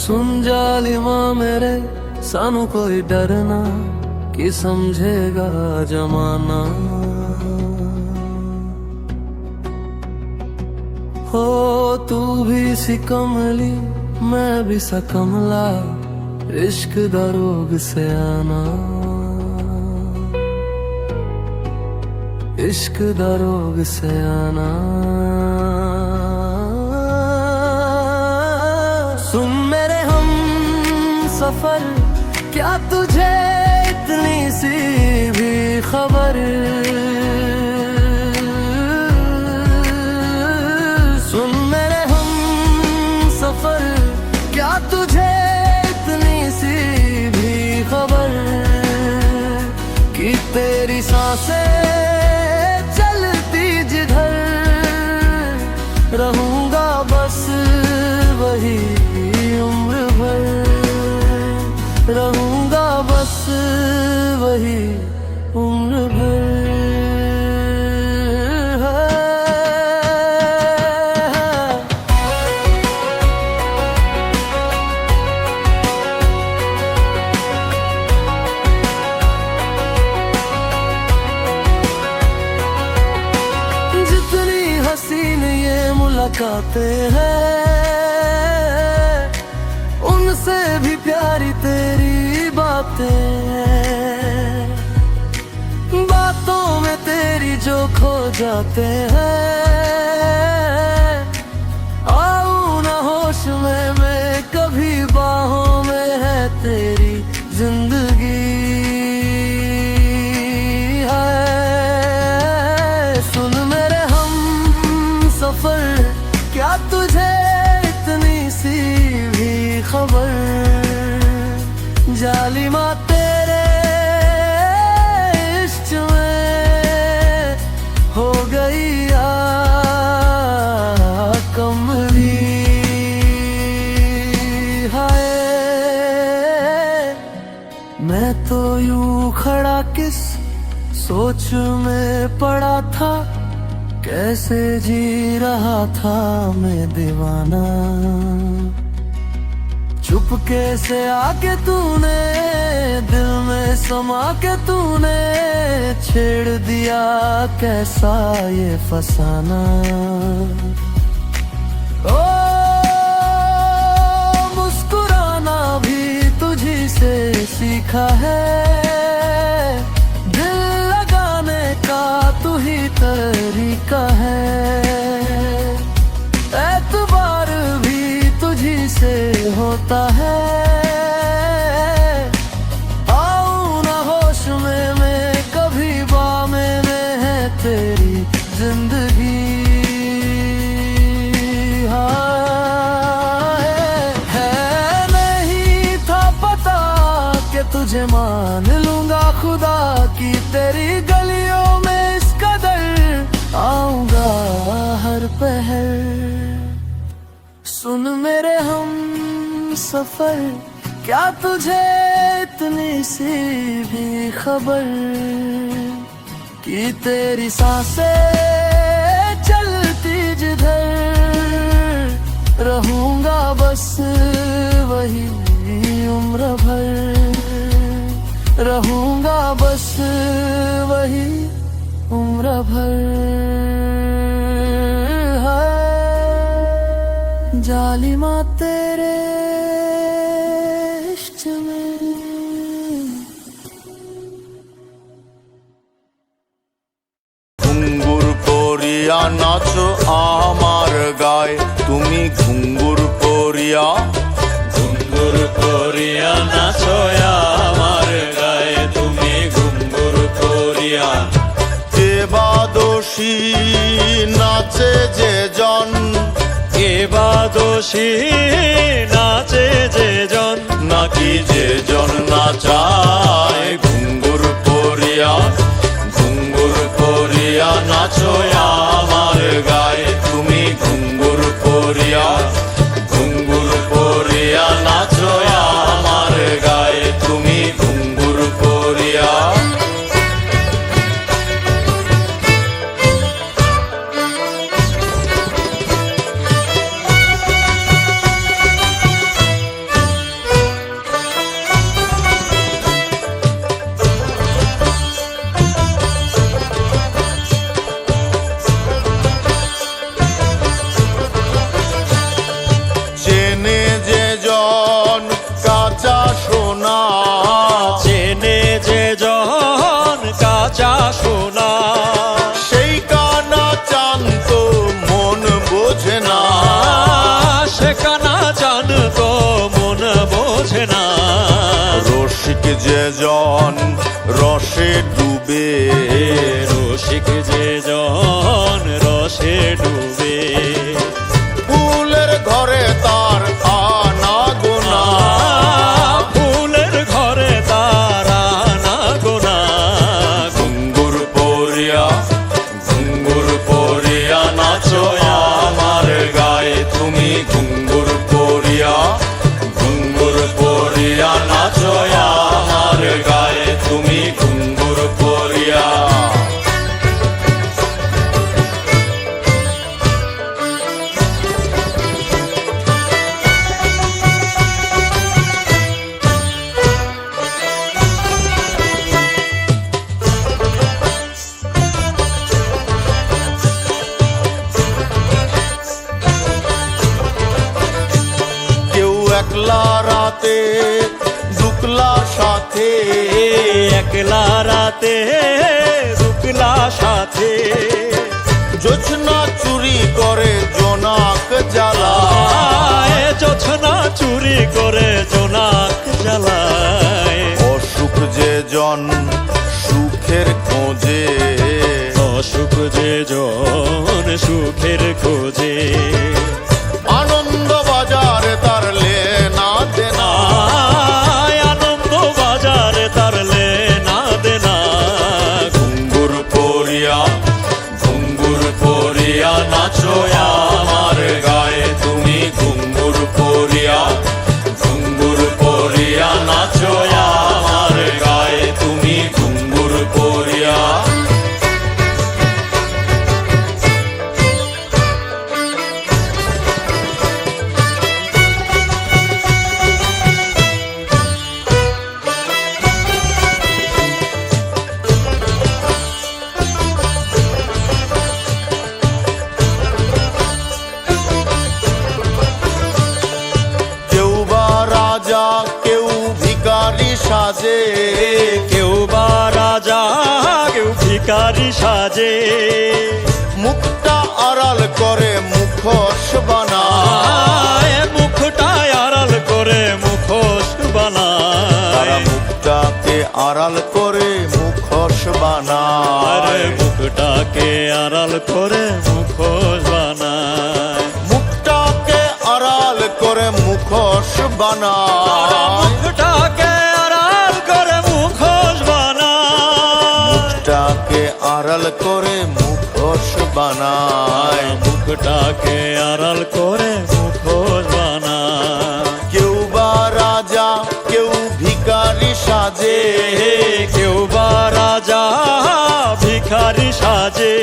सुन जालिमा मेरे सानू कोई डरना कि समझेगा जमाना। हो तू भी सी कमली मैं भी सा कमला, इश्क दा रोग से आना, इश्क दा रोग से आना। सुन मेरे हम सफर, क्या तुझे इतनी सी भी खबर? सुन मेरे हम सफर, क्या तुझे इतनी सी भी खबर कि तेरी सांसें चलती जिधर रहूंगा बस वही उम्र भर, रहूंगा बस वही उम्र भर। जितनी हसीन ये मुलाकातें हैं, उनसे भी प्यारी तेरी बातें हैं। बातों में तेरी जो खो जाते हैं, आऊं ना होश में मैं कभी बाहों में है तेरी जिंदगी है। सुन मेरे हम सफर, क्या तुझे इतनी सी भी खबर? जालिमा तेरे इश्क में हो गई कमली। हाय मैं तो यूं खड़ा किस सोच में पड़ा था, कैसे जी रहा था मैं दीवाना। चुपके से आके तूने दिल में समा के तूने छेड़ दिया कैसा ये फसाना। ओ मुस्कुराना भी तुझी से सीखा है, दिल लगाने का तू ही तरीका है। एतबार भी तुझी से होता है, आऊं ना होश में मैं कभी बामे में है तेरी जिंदगी। हाँ है नहीं था पता कि तुझे मान लूंगा खुदा की तेरी गलियों में इस कदर आऊंगा हर पहर। सुन मेरे हम सफर, क्या तुझे इतनी सी भी खबर कि तेरी सांसें चलती जिधर रहूंगा बस वही उम्र भर, रहूंगा बस वही उम्र भर। जालिमा तेरे इश्क में। ঘুঙ্গুর করিয়া নাচো আমার গায়ে, তুমি ঘুঙ্গুর করিয়া, ঘুঙ্গুর করিয়া নাচো আমার গায়ে, তুমি ঘুঙ্গুর করিয়া। কে বা দোষী নাচে যে জন, কে বা দোষী নাচে যে জন, নাকি যে জন নাচায় ঘুঙ্গুর করিয়া, ঘুঙ্গুর করিয়া নাচো আমার গায়ে, তুমি ঘুঙ্গুর করিয়া, ঘুঙ্গুর করিয়া নাচো আমার গায়ে, তুমি ঘুঙ্গুর করিয়া। যে জন রসে ডুবে, রসিক যে জন রসে ডুবে, ফুলের ঘরে তার আনা গোনা, ফুলের ঘরে তারা না গোনা। ঘুঙ্গুর পরিয়া নাচো আমার গায়ে তুমি, ঘুঙ্গুর পরিয়া নাচো আমার গায়ে তুমি, ঘুঙ্গুর পরিয়া। একলা রাতে দুকলা সাথে, একলা রাতে দুকলা সাথে, জোছনা চুরি করে জোনাক জ্বালায়, জোছনা চুরি করে জোনাক জ্বালায়। অসুখ যে জন সুখের খোঁজে, অসুখ যে জন সুখের খোঁজে, আনন্দ বাজারে তার লেনা দেনা, আনন্দ বাজারে তার লেনা দেনা। ঘুঙ্গুর পরিয়া নাচো আমার গায়ে তুমি, ঘুঙ্গুর পরিয়া নাচো আমার গায়ে তুমি, ঘুঙ্গুর পরিয়া। কেউ ভিখারি সাজে, কেউ বা রাজা কেউ ভিখারি সাজে, মুখটা আড়াল করে মুখোশ বানায়, মুখটা আড়াল করে মুখোশ বানায়, মুখটাকে আড়াল করে মুখোশ বানায়, মুখটাকে আড়াল করে মুখোশ বানায়, মুখটাকে আড়াল করে মুখোশ বানায়, মুখটাকে আড়াল করে মুখোশ বানায়, মুখটাকে আড়াল করে মুখোশ বানায়, মুখটাকে আড়াল করে মুখোশ বানায়। কেউ বা রাজা কেউ ভিখারি সাজে, কেউ বা রাজা ভিখারি সাজে,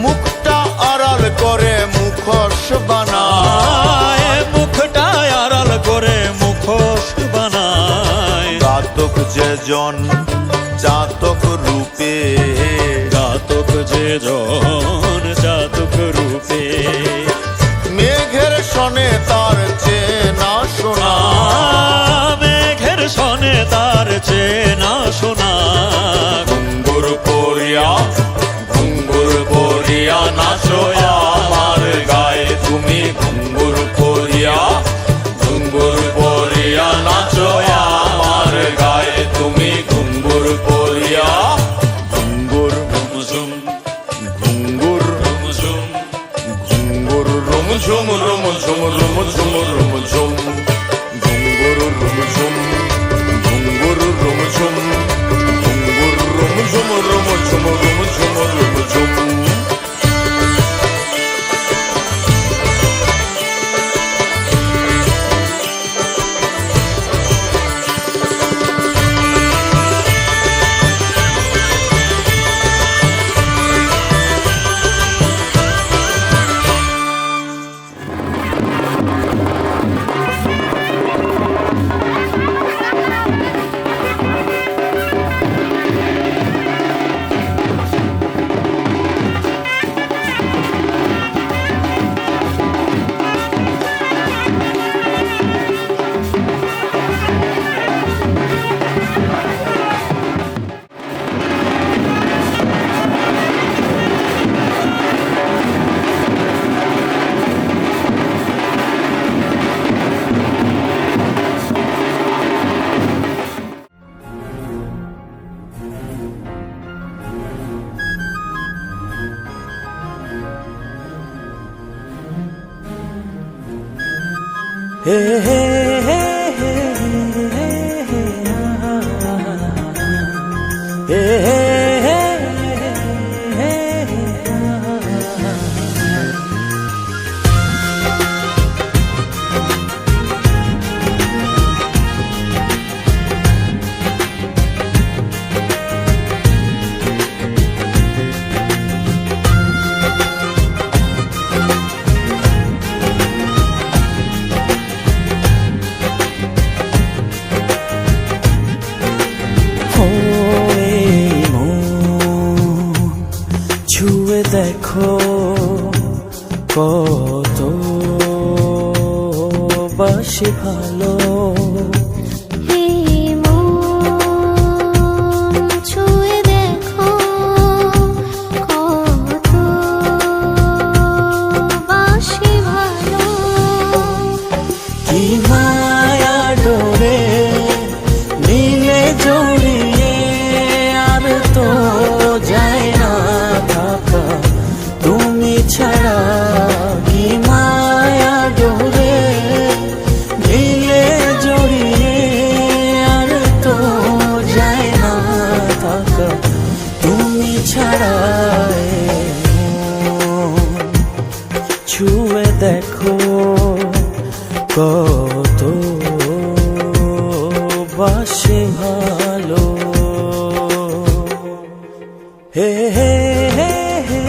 মুখটা আড়াল করে মুখোশ বানায়, মুখটা আড়াল করে মুখোশ বানায়। ঘাতক যে জন চাতক রূপে, ঘাতক যে জন চাতক রূপে, মেঘের সনে তার চেনা শোনা, মেঘের সনে তার চেনা শোনা। ঘুঙ্গুর পরিয়া নাচো আমার গায়ে তুমি, ঘুঙ্গুর পরিয়া নাচো আমার গায়ে তুমি, ঘুঙ্গুর পরিয়া। ঘুঙ্গুর রুমঝুম ঘুঙ্গুর রুমঝুম ঘুঙ্গুর রুমঝুম রুমঝুম রুমঝুম রুমঝুম, ঘুঙ্গুর রুমঝুম ঘুঙ্গুর রুমঝুম ঘুঙ্গুর রুমঝুম রুমঝুম রুমঝুম রুমঝুম। হে হে হে হে হে হে ছুঁয়ে দেখো কত বাসি ভালো হে মন ছুঁয়ে দেখো কত বাসি ভালো কি মায়া ডোরে নীলে জড়িয়ে আর তো যায় না থাকা তুমি ছাড়া কি মায়া ডোরে নীলে জড়িয়ে আর তো যায় না থাকা তুমি ছাড়া ছুঁয়ে দেখো কত বাসে ভালো হে হে হে হে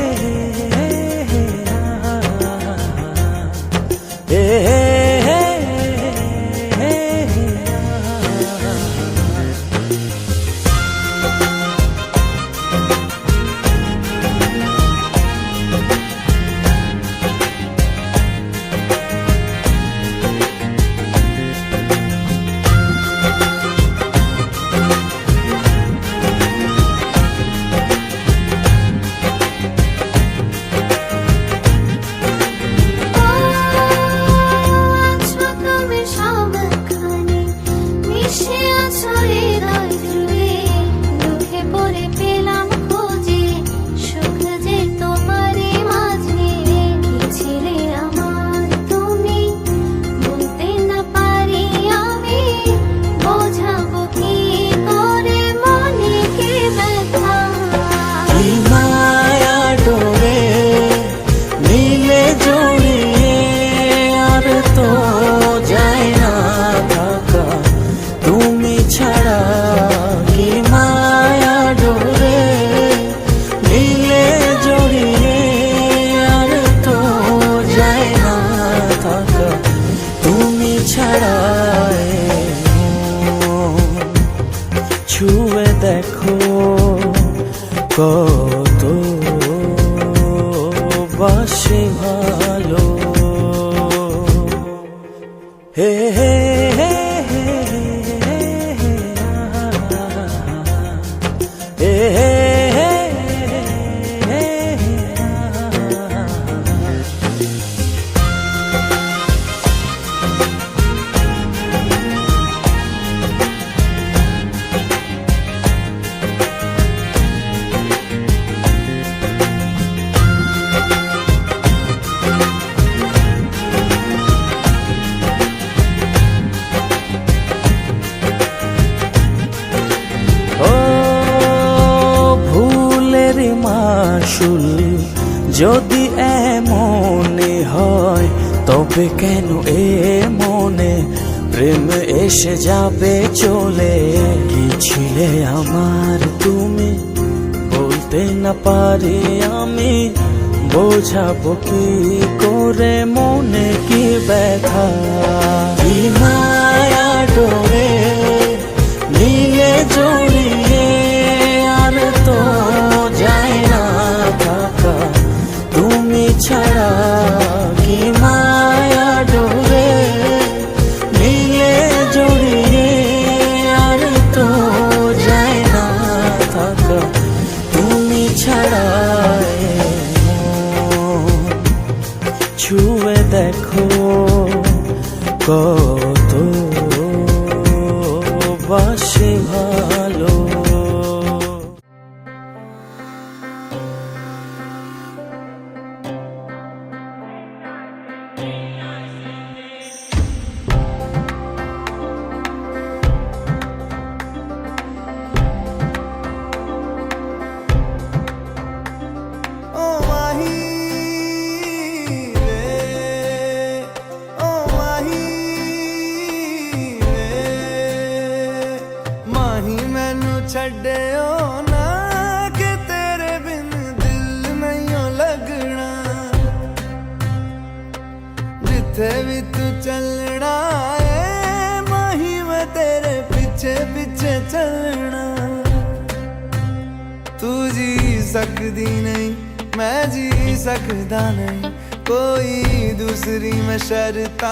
হে হে আছো তুমি সবখানে মিশে আছো হৃদয় জুড়ে দুঃখে পড়ে পেলাম খোঁজে সুখ যে তোমারই মাঝে কি ছিলে আমার তুমি বলতে না পারি আমি বোঝাবো কি করে মনে কি ব্যথা কি মায়া ডোরে নীলে জড়িয়ে আর তো যায় না থাকা তুমি ছাড়া কি মায়া ডোরে নীলে জড়িয়ে আর তো যায় না থাকা তুমি ছাড়া ছুঁয়ে দেখো কত বাসে ভালো হে হে হে হে হে ও ভুলের মাসুল যদি এমনে হয় তবে কেন এ মনে প্রেম এসে যাবে চলে কি ছিলে আমার তুমি বলতে না পারি আমি বোঝাবো কি করে মনে কি ব্যথা কি মায়া ডোরে নীলে জড়িয়ে আর তো যায় না থাকা তুমি ছাড়া কি মায়া ডোরে নীলে জড়িয়ে আর তো যায় না থাকা তুমি ছাড়া ছুঁয়ে দেখো কত বাসে ভালো ना कि तेरे बिन दिल नहीं हो लगना जिथे भी तू चलना है माही मैं तेरे पीछे पीछे चलना तू जी सकदी नहीं मैं जी सकदा नहीं कोई दूसरी मैं शर्त